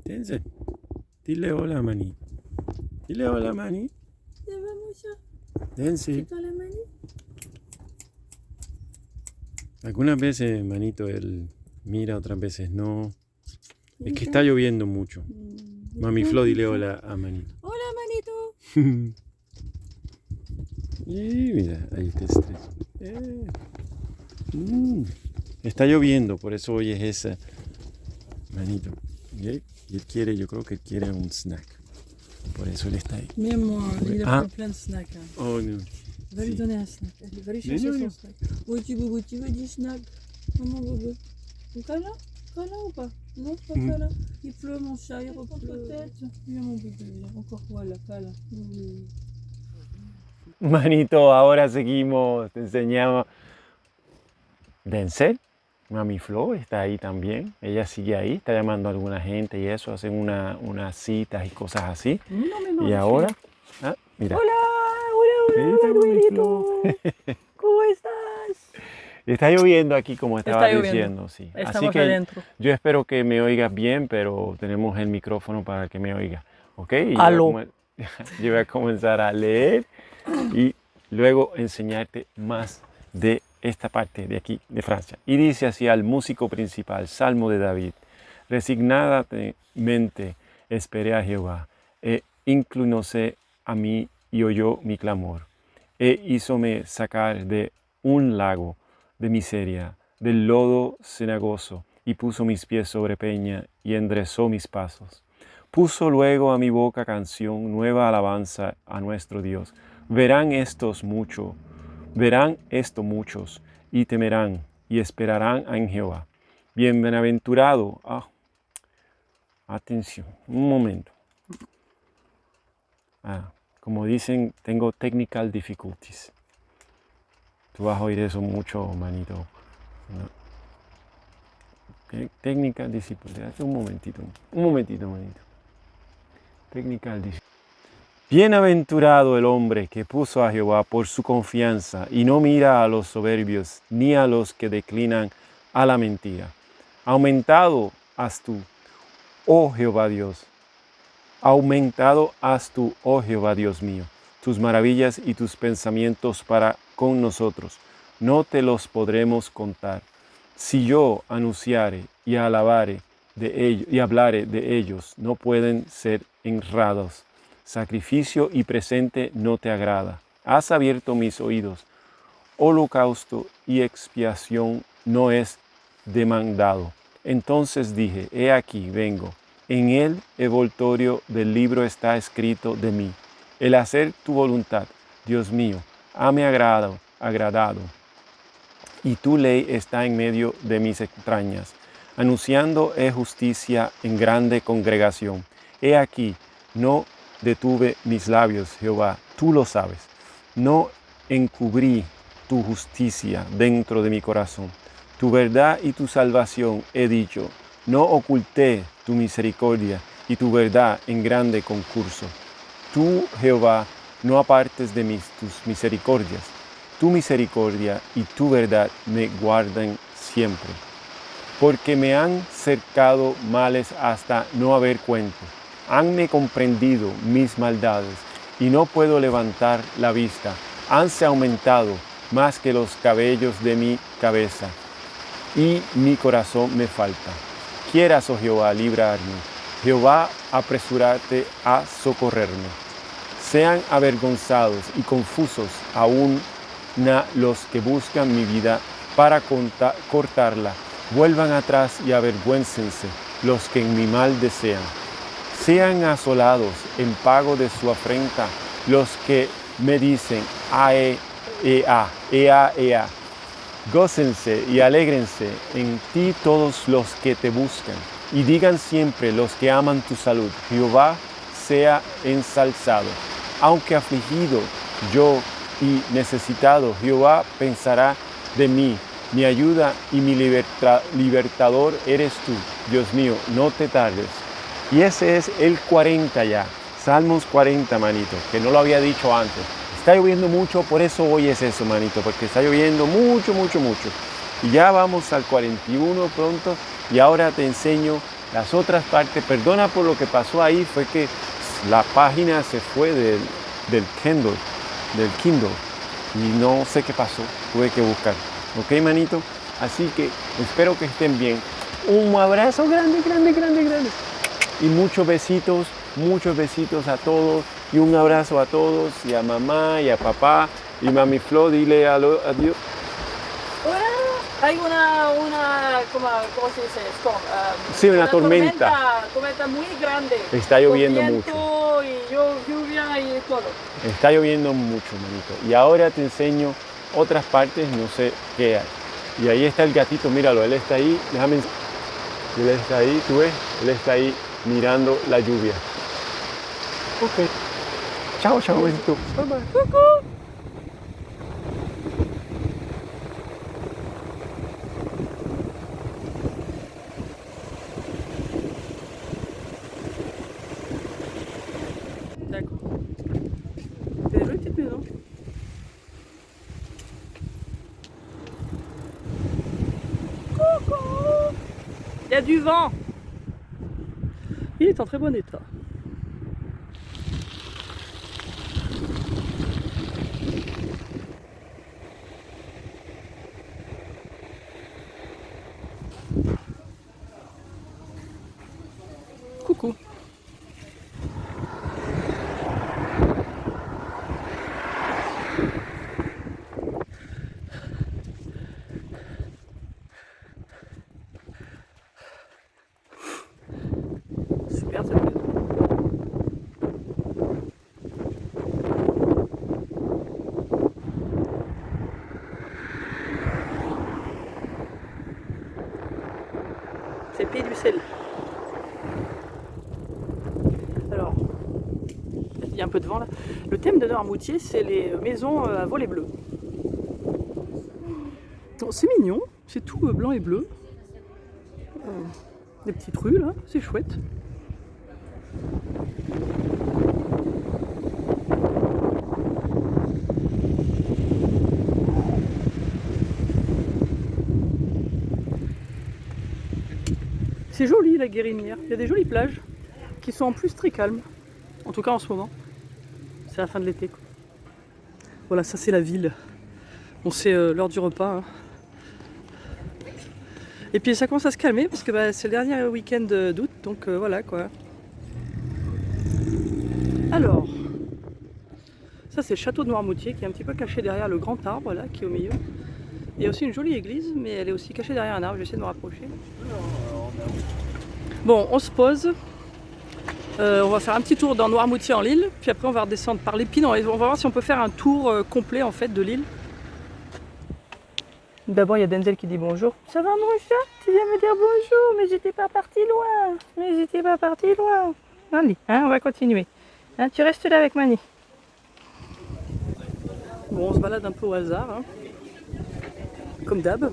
Denzel, dile hola, Manny. Dile hola, Manny. Ya vamos ya. Denzel. Quita la mano. Algunas veces, Manito, él mira, otras veces no. Es que está Mira. lloviendo mucho. Mami Flo, dile hola a Manito. Hola, manito. Y mira, ahí está estrés. Está lloviendo, por eso hoy es esa, Manito. Y él quiere, yo creo que quiere un snack. Por eso él está ahí. Mais moi, il a Ah. pris plein de snacks. Hein. Oh, no. Va lui Si. donner un snack. Allez, va lui chercher non, son non. snack. Boubou, tu veux du snack? Maman, boubou. Câlin? Câlin ou pas? Non, pas câlin. Il pleut, mon chat, il repleut. Viens, mon bébé, viens. Encore voilà, câlin. Oui. Manito, ahora seguimos, te enseñamos. Denzel, Mami Flo está ahí también. Ella sigue ahí, está llamando a alguna gente y eso, hacen unas citas y cosas así. Non, mais non. Y ahora, mira. Hola, hola, Ahí hola, está hola, Mami Duelito. Flo. ¿Cómo estás? Está lloviendo aquí, como estaba Está lloviendo. diciendo, sí. Así Estamos que adentro. yo espero que me oigas bien, pero tenemos el micrófono para que me oiga, ¿ok? Y Aló. yo voy a comenzar a leer y luego enseñarte más de esta parte de aquí, de Francia. Y dice así al músico principal, Salmo de David: resignadamente esperé a Jehová, inclinóse a mí y oyó mi clamor, hízome sacar de un lago de miseria, del lodo cenagoso, y puso mis pies sobre peña y enderezó mis pasos. Puso luego a mi boca canción, nueva alabanza a nuestro Dios. Verán esto muchos, y temerán, y esperarán en Jehová. Bienaventurado, atención, un momento. Como dicen, tengo technical difficulties. Tú vas a oír eso mucho, manito. ¿No? Technical difficulties. Un momentito, manito. Technical difficulties. Bienaventurado el hombre que puso a Jehová por su confianza y no mira a los soberbios ni a los que declinan a la mentira. Aumentado has tú, oh Jehová Dios. Aumentado has tú, oh Jehová Dios mío, tus maravillas y tus pensamientos para con nosotros. No te los podremos contar. Si yo anunciare y alabare de ellos y hablare de ellos, no pueden ser honrados. Sacrificio y presente no te agrada. Has abierto mis oídos. Holocausto y expiación no es demandado. Entonces dije, he aquí, vengo. En el envoltorio del libro está escrito de mí: el hacer tu voluntad, Dios mío, hame agradado, y tu ley está en medio de mis entrañas. Anunciando justicia en grande congregación. He aquí, no detuve mis labios, Jehová, tú lo sabes. No encubrí tu justicia dentro de mi corazón. Tu verdad y tu salvación he dicho. No oculté tu misericordia y tu verdad en grande concurso. Tú, Jehová, no apartes de mí tus misericordias. Tu misericordia y tu verdad me guardan siempre. Porque me han cercado males hasta no haber cuento. Hanme comprendido mis maldades y no puedo levantar la vista. Hanse aumentado más que los cabellos de mi cabeza y mi corazón me falta. Quieras, oh Jehová, librarme. Jehová, apresúrate a socorrerme. Sean avergonzados y confusos aún los que buscan mi vida para cortarla. Vuelvan atrás y avergüéncense los que en mi mal desean. Sean asolados en pago de su afrenta los que me dicen, ea. Gócense y alégrense en ti todos los que te buscan, y digan siempre los que aman tu salud, Jehová sea ensalzado. Aunque afligido yo y necesitado, Jehová pensará de mí. Mi ayuda y mi libertador eres tú. Dios mío, no te tardes. Y ese es el 40 ya. Salmos 40, manito, que no lo había dicho antes. Está lloviendo mucho, por eso hoy es eso, manito, porque está lloviendo mucho. Y ya vamos al 41 pronto, y ahora te enseño Las otras partes, perdona por lo que pasó ahí, fue que la página se fue del Kindle, y no sé qué pasó, tuve que buscar. ¿Ok, manito? Así que espero que estén bien. Un abrazo grande, grande, grande, grande. Y muchos besitos a todos. Y un abrazo a todos, y a mamá, y a papá, y mami Flo, dile adiós. Hay ¿cómo se dice? Storm, Sí, una tormenta. Tormenta muy grande. Está lloviendo con mucho. viento y lluvia y todo. Está lloviendo mucho, manito. Y ahora te enseño otras partes, no sé qué hay. Y ahí está el gatito, míralo, él está ahí, él está ahí, tú ves, él está ahí mirando la lluvia. Ok. Chao, chao, besito. Bye, bye. Coucou. D'accord. C'est des jolies petites maisons. Coucou. Il y a du vent. Il est en très bon état. Coucou. Super cette maison. C'est Pays du Sel. Alors, il y a un peu de vent là. Le thème de Noirmoutier, c'est les maisons à volets bleus. C'est mignon, c'est tout blanc et bleu. Des petites rues là, c'est chouette. C'est joli la Guérinière, il y a des jolies plages qui sont en plus très calmes, en tout cas en ce moment. C'est la fin de l'été. Voilà, ça c'est la ville. Bon, c'est l'heure du repas. Hein. Et puis ça commence à se calmer parce que bah, c'est le dernier week-end d'août, donc voilà quoi. Alors, ça c'est le château de Noirmoutier qui est un petit peu caché derrière le grand arbre là qui est au milieu. Il y a aussi une jolie église, mais elle est aussi cachée derrière un arbre, j'essaie de me rapprocher. Bon, on se pose. On va faire un petit tour dans Noirmoutier en l'île, puis après on va redescendre par l'Épine. On va voir si on peut faire un tour complet en fait de l'île. D'abord il y a Denzel qui dit bonjour. Ça va mon chat? Tu viens me dire bonjour, mais j'étais pas parti loin. Allez, hein, on va continuer. Hein, tu restes là avec Mani. Bon, on se balade un peu au hasard, hein. Comme d'hab.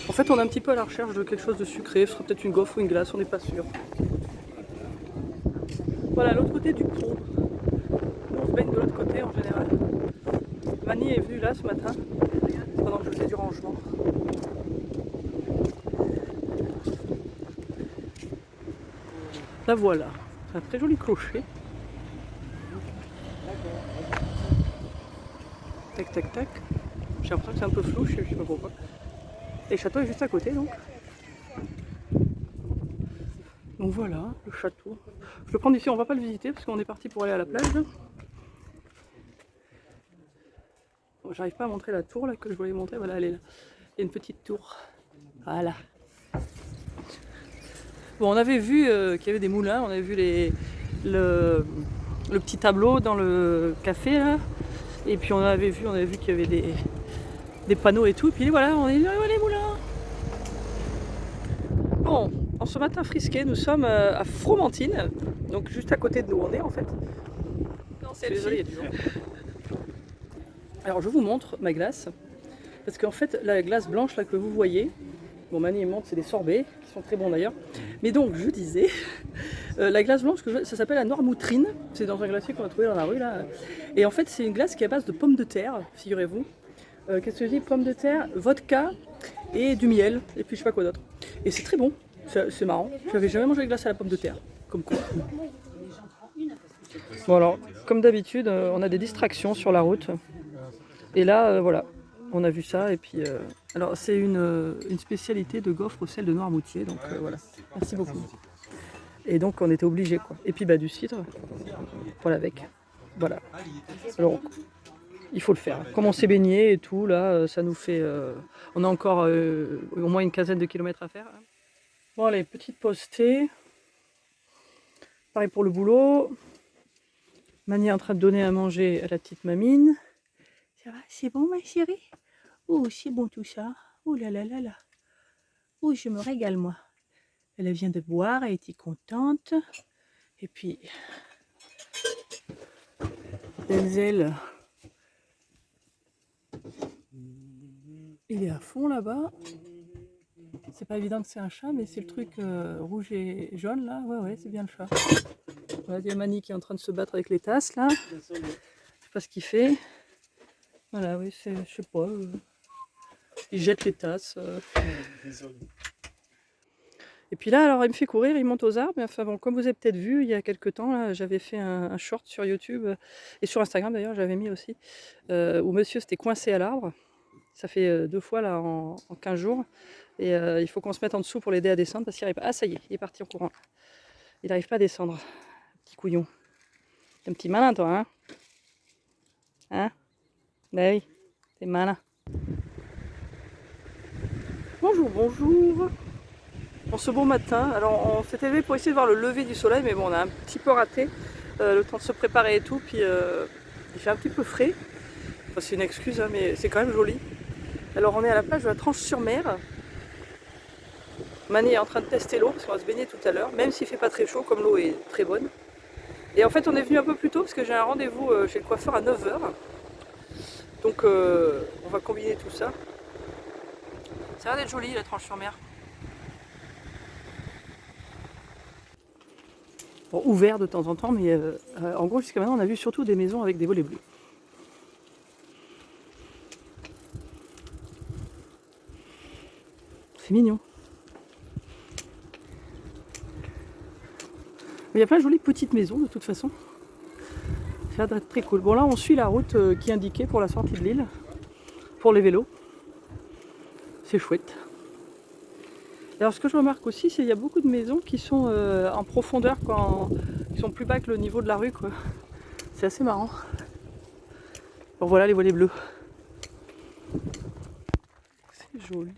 En fait, on est un petit peu à la recherche de quelque chose de sucré. Ce serait peut-être une gaufre ou une glace, on n'est pas sûr. Voilà, l'autre côté du pont. On se baigne de l'autre côté en général. Mani est venue là ce matin, pendant que je faisais du rangement. La voilà. Un très joli clocher. Tac, tac, tac. J'ai l'impression que c'est un peu flou, je sais pas pourquoi. Et le château est juste à côté donc. Donc voilà, le château. Je le prends d'ici, on va pas le visiter parce qu'on est parti pour aller à la plage. Bon, j'arrive pas à montrer la tour là que je voulais montrer, voilà elle est là. Il y a une petite tour. Voilà. Bon, on avait vu qu'il y avait des moulins, on avait vu le petit tableau dans le café là. Et puis on avait vu qu'il y avait des panneaux et tout. Et puis voilà, on est là, les moulins. Bon, en ce matin frisqué, nous sommes à Fromentine, donc juste à côté de nous on est en fait. Non, c'est désolé, il y a du vent. Alors je vous montre ma glace, parce qu'en fait la glace blanche là que vous voyez, bon Mani montre, c'est des sorbets, qui sont très bons d'ailleurs. Mais donc je disais, la glace blanche, ça s'appelle la Noirmoutrine, c'est dans un glacier qu'on a trouvé dans la rue là. Et en fait c'est une glace qui est à base de pommes de terre, figurez-vous. Qu'est-ce que je dis? Pommes de terre, vodka et du miel, et puis je sais pas quoi d'autre. Et c'est très bon. C'est marrant. J'avais jamais mangé de glace à la pomme de terre. Comme quoi. Bon alors, comme d'habitude, on a des distractions sur la route. Et là, voilà, on a vu ça. Et puis, alors c'est une spécialité de gaufre au sel de Noirmoutier. Donc voilà, merci beaucoup. Et donc on était obligés quoi. Et puis bah du cidre, voilà avec. Voilà. Alors il faut le faire. Comme on s'est baigné et tout, là, ça nous fait. On a encore au moins une quinzaine de kilomètres à faire. Hein. Bon allez, petite pause thé. Pareil pour le boulot. Mani est en train de donner à manger à la petite mamine. Ça va, c'est bon ma chérie? Oh, c'est bon tout ça. Oh là là là là. Oh, je me régale moi. Elle vient de boire, elle était contente. Et puis, Denzel, il est à fond là-bas. C'est pas évident que c'est un chat, mais c'est le truc rouge et jaune là. Ouais, ouais, c'est bien le chat. Voilà, il y a Mani qui est en train de se battre avec les tasses là. Je sais pas ce qu'il fait. Voilà, oui, c'est, je sais pas. Il jette les tasses. Et puis là, alors il me fait courir, il monte aux arbres. Mais enfin bon, comme vous avez peut-être vu, il y a quelques temps, là, j'avais fait un short sur YouTube et sur Instagram d'ailleurs, j'avais mis aussi, où monsieur s'était coincé à l'arbre. Ça fait 2 fois là en 15 jours. Et il faut qu'on se mette en dessous pour l'aider à descendre parce qu'il n'arrive pas. Ah ça y est, il est parti en courant. Il n'arrive pas à descendre. Petit couillon. T'es un petit malin toi, hein? Hein? Ben oui, t'es malin. Bonjour, bonjour. En ce beau matin, alors on s'est élevé pour essayer de voir le lever du soleil, mais bon, on a un petit peu raté le temps de se préparer et tout, puis il fait un petit peu frais. Enfin, c'est une excuse, hein, mais c'est quand même joli. Alors on est à la plage de la Tranche-sur-Mer. Mani est en train de tester l'eau, parce qu'on va se baigner tout à l'heure, même s'il fait pas très chaud, comme l'eau est très bonne. Et en fait, on est venu un peu plus tôt, parce que j'ai un rendez-vous chez le coiffeur à 9 h. Donc on va combiner tout ça. Ça a l'air d'être joli, la Tranche-sur-Mer. Bon, ouvert de temps en temps, mais en gros jusqu'à maintenant on a vu surtout des maisons avec des volets bleus. C'est mignon. Mais il y a plein de jolies petites maisons de toute façon. Ça va être très cool. Bon là on suit la route qui est indiquée pour la sortie de l'île, pour les vélos. C'est chouette. Alors ce que je remarque aussi, c'est qu'il y a beaucoup de maisons qui sont en profondeur, qui sont plus bas que le niveau de la rue, quoi. C'est assez marrant. Bon voilà les volets bleus. C'est joli.